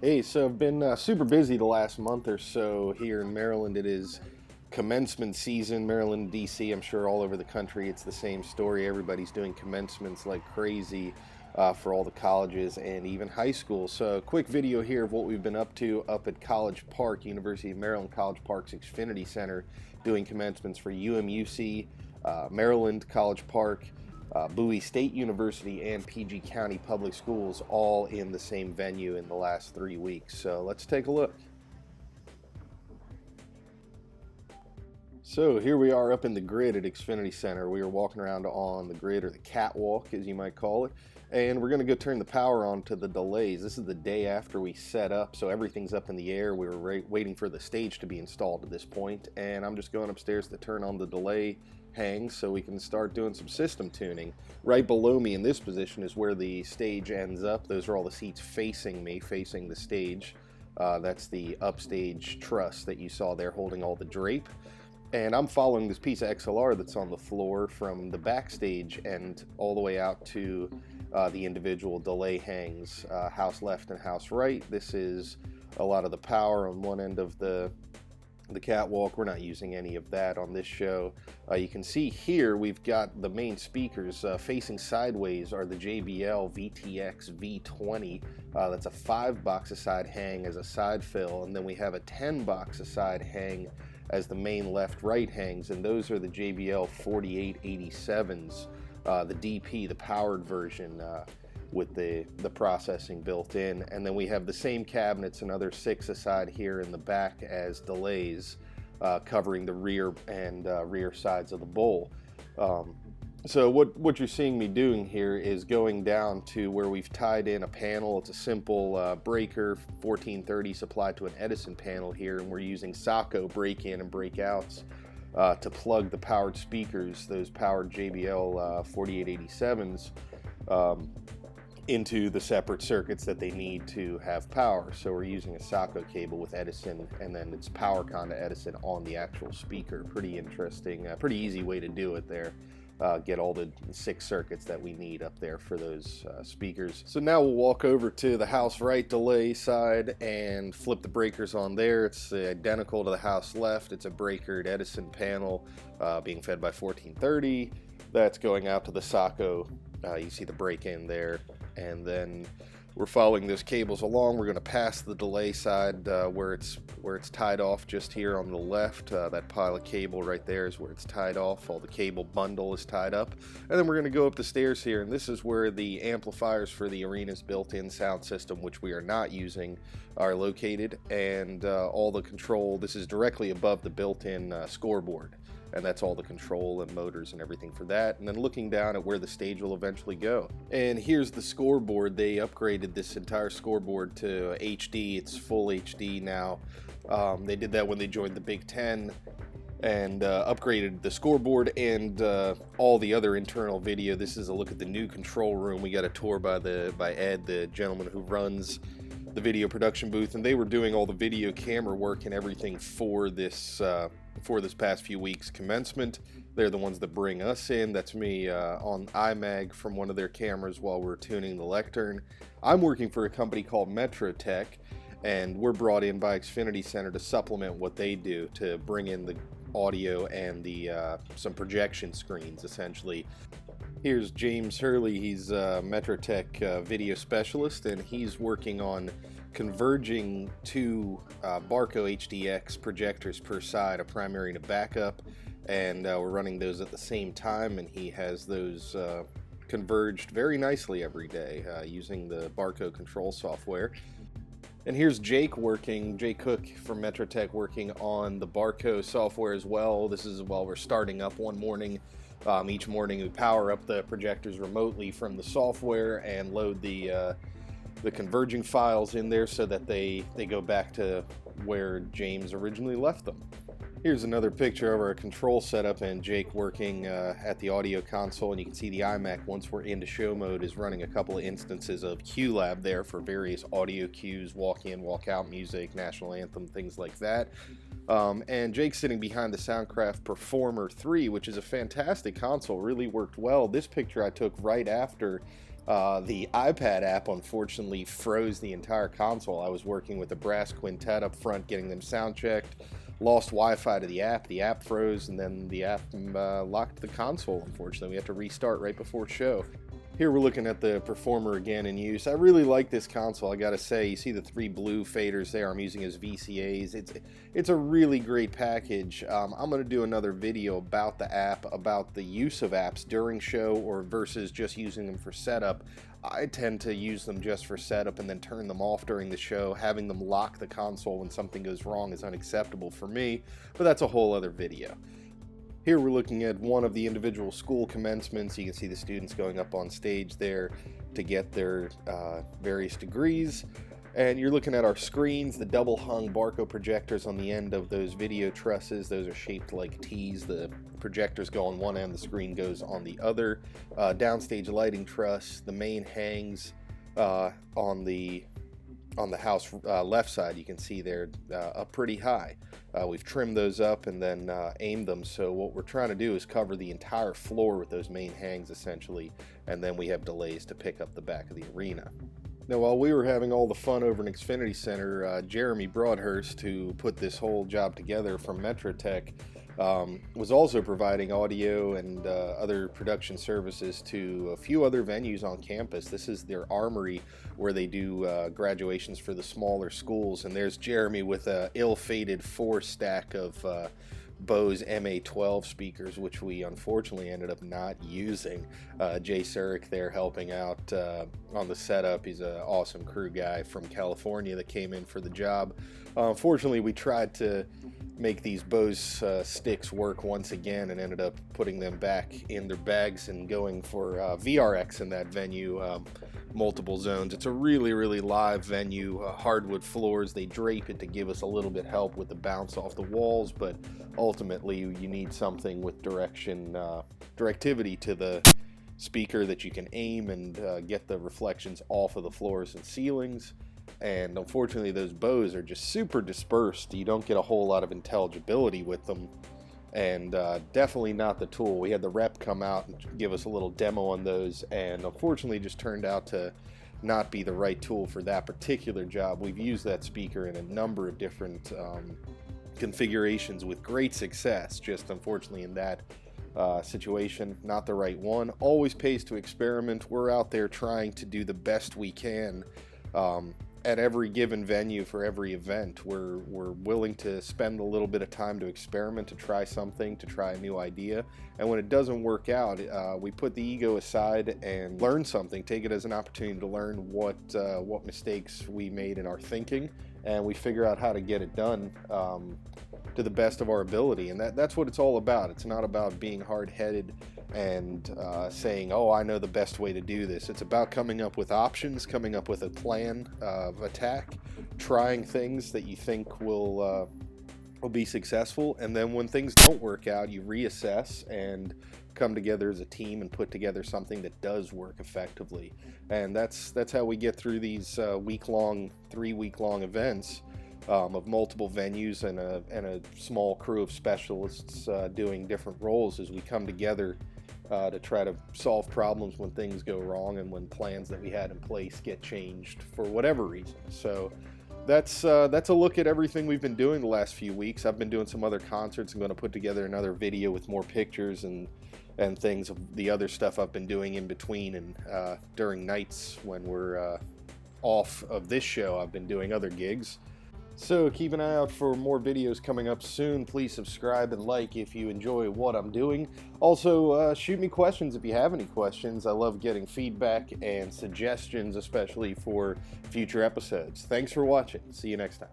Hey, so I've been super busy the last month or so here in Maryland. It is commencement season, Maryland, DC. I'm sure all over the country it's the same story. Everybody's doing commencements like crazy for all the colleges and even high schools. So, a quick video here of what we've been up to up at College Park, University of Maryland College Park's Xfinity Center, doing commencements for UMUC, Maryland College Park, Bowie State University, and PG County Public Schools, all in the same venue in the last 3 weeks. So let's take a look. So here we are up in the grid at Xfinity Center. We are walking around on the grid, or the catwalk as you might call it, and we're going to go turn the power on to the delays. This is the day after we set up, so everything's up in the air. We were waiting for the stage to be installed at this point, and I'm just going upstairs to turn on the delay hangs so we can start doing some system tuning. Right below me in this position is where the stage ends up. Those are all the seats facing me, facing the stage. That's the upstage truss that you saw there holding all the drape. And I'm following this piece of XLR that's on the floor from the backstage and all the way out to the individual delay hangs, house left and house right. This is a lot of the power on one end of the catwalk. We're not using any of that on this show. You can see here we've got the main speakers. Facing sideways are the JBL VTX V20. That's a 5-box aside hang as a side fill, and then we have a 10-box aside hang as the main left-right hangs, and those are the JBL 4887s, the DP, the powered version, with the processing built in. And then we have the same cabinets, another 6 aside here in the back as delays, covering the rear and rear sides of the bowl. So what you're seeing me doing here is going down to where we've tied in a panel. It's a simple breaker, 1430 supplied to an Edison panel here, and we're using Sacco break-in and break-outs to plug the powered speakers, those powered JBL 4887s, into the separate circuits that they need to have power. So we're using a Sacco cable with Edison, and then it's PowerCon to Edison on the actual speaker. Pretty interesting, pretty easy way to do it there. Get all the 6 circuits that we need up there for those speakers. So now we'll walk over to the house right delay side and flip the breakers on there. It's identical to the house left. It's a breakered Edison panel being fed by 1430. That's going out to the Sacco. You see the break-in there, and then we're following those cables along. We're going to pass the delay side where it's tied off just here on the left. That pile of cable right there is where it's tied off. All the cable bundle is tied up, and then we're going to go up the stairs here, and this is where the amplifiers for the arena's built-in sound system, which we are not using, are located, and all the control. This is directly above the built-in scoreboard, and that's all the control and motors and everything for that. And then looking down at where the stage will eventually go. And here's the scoreboard. They upgraded this entire scoreboard to HD. It's full HD now. They did that when they joined the Big Ten, and upgraded the scoreboard and all the other internal video. This is a look at the new control room. We got a tour by Ed, the gentleman who runs the video production booth, and they were doing all the video camera work and everything for this past few weeks commencement. They're the ones that bring us in. That's me on iMag from one of their cameras while we're tuning the lectern. I'm working for a company called Metro Tech, and we're brought in by Xfinity Center to supplement what they do, to bring in the audio and the some projection screens essentially. Here's James Hurley. He's a Metro Tech video specialist, and he's working on converging 2 Barco HDX projectors per side, a primary and a backup, and we're running those at the same time, and he has those converged very nicely every day using the Barco control software. And here's Jake Cook from Metro Tech, working on the Barco software as well. This is while we're starting up one morning. Each morning we power up the projectors remotely from the software and load the converging files in there so that they go back to where James originally left them. Here's another picture of our control setup and Jake working at the audio console, and you can see the iMac, once we're into show mode, is running a couple of instances of QLab there for various audio cues, walk in, walk out music, national anthem, things like that. And Jake's sitting behind the Soundcraft Performer 3, which is a fantastic console, really worked well. This picture I took right after The iPad app unfortunately froze the entire console. I was working with a brass quintet up front, getting them sound checked. Lost Wi-Fi to the app froze, and then the app locked the console, unfortunately. We had to restart right before show. Here we're looking at the Performer again in use. I really like this console, I gotta say. You see the 3 blue faders there I'm using as VCAs. It's a really great package. I'm gonna do another video about the app, about the use of apps during show or versus just using them for setup. I tend to use them just for setup and then turn them off during the show. Having them lock the console when something goes wrong is unacceptable for me, but that's a whole other video. Here we're looking at one of the individual school commencements. You can see the students going up on stage there to get their various degrees. And you're looking at our screens, the double hung Barco projectors on the end of those video trusses. Those are shaped like T's. The projectors go on one end, the screen goes on the other. Downstage lighting truss, the main hangs on the house left side. You can see they're up pretty high. We've trimmed those up and then aimed them, so what we're trying to do is cover the entire floor with those main hangs essentially, and then we have delays to pick up the back of the arena. Now, while we were having all the fun over in Xfinity Center, Jeremy Broadhurst, who put this whole job together from Metrotech, was also providing audio and other production services to a few other venues on campus. This is their Armory, where they do graduations for the smaller schools, and there's Jeremy with a ill-fated 4-stack of Bose MA12 speakers, which we unfortunately ended up not using. Jay Surik there helping out on the setup. He's an awesome crew guy from California that came in for the job. Unfortunately, we tried to make these Bose sticks work once again and ended up putting them back in their bags and going for VRX in that venue. Multiple zones. It's a really live venue, hardwood floors. They drape it to give us a little bit help with the bounce off the walls, but ultimately you need something with directivity to the speaker that you can aim and get the reflections off of the floors and ceilings. And unfortunately those Bose are just super dispersed. You don't get a whole lot of intelligibility with them, and definitely not the tool. We had the rep come out and give us a little demo on those, and unfortunately just turned out to not be the right tool for that particular job. We've used that speaker in a number of different configurations with great success, just unfortunately in that situation, not the right one. Always pays to experiment. We're out there trying to do the best we can at every given venue for every event. We're willing to spend a little bit of time to experiment, to try something, to try a new idea, and when it doesn't work out, we put the ego aside and learn something, take it as an opportunity to learn what mistakes we made in our thinking, and we figure out how to get it done to the best of our ability. And that's what it's all about. It's not about being hard-headed and saying, oh, I know the best way to do this. It's about coming up with options, coming up with a plan of attack, trying things that you think will be successful, and then when things don't work out, you reassess and come together as a team and put together something that does work effectively. And that's how we get through these 3-week-long events of multiple venues and a small crew of specialists doing different roles as we come together to try to solve problems when things go wrong and when plans that we had in place get changed for whatever reason. So that's a look at everything we've been doing the last few weeks. I've been doing some other concerts. I'm going to put together another video with more pictures and things of the other stuff I've been doing in between, and during nights when we're off of this show, I've been doing other gigs. So keep an eye out for more videos coming up soon. Please subscribe and like if you enjoy what I'm doing. Also, shoot me questions if you have any questions. I love getting feedback and suggestions, especially for future episodes. Thanks for watching. See you next time.